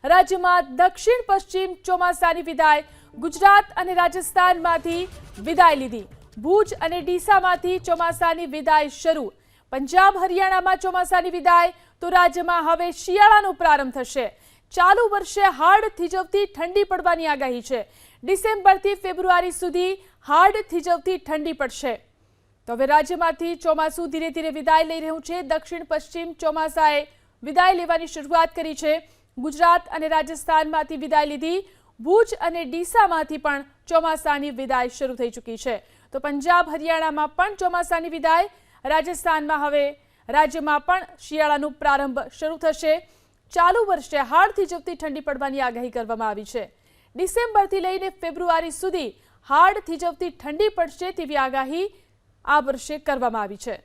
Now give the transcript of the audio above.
રાજ્યમાં દક્ષિણ પશ્ચિમ ચોમાસાની વિદાય। ગુજરાત અને રાજસ્થાનમાંથી વિદાય લીધી। ભુજ અને ડીસામાંથી ચોમાસાની વિદાય શરૂ। પંજાબ હરિયાણામાં ચોમાસાની વિદાય તો રાજ્યમાં હવે શિયાળાનો પ્રારંભ થશે। ચાલુ વર્ષે હાડ થીજવતી ઠંડી પડવાની આગાહી છે। ડિસેમ્બરથી ફેબ્રુઆરી સુધી હાડ થીજવતી ઠંડી પડશે। તો હવે રાજ્યમાંથી ચોમાસું ધીરે ધીરે વિદાય લઈ રહ્યું છે। દક્ષિણ પશ્ચિમ ચોમાસાએ વિદાય લેવાની શરૂઆત કરી છે। ગુજરાત અને રાજસ્થાનમાંથી વિદાય લીધી। ભુજ અને ડીસામાંથી પણ ચોમાસાની વિદાય શરૂ થઈ ચૂકી છે। તો પંજાબ હરિયાણામાં પણ ચોમાસાની વિદાય। રાજસ્થાનમાં હવે રાજ્યમાં પણ શિયાળાનો પ્રારંભ શરૂ થશે। ચાલુ વર્ષે હાડ થીજવતી ઠંડી પડવાની આગાહી કરવામાં આવી છે। ડિસેમ્બરથી લઈને ફેબ્રુઆરી સુધી હાડ થીજવતી ઠંડી પડશે તેવી આગાહી આ વર્ષે કરવામાં આવી છે।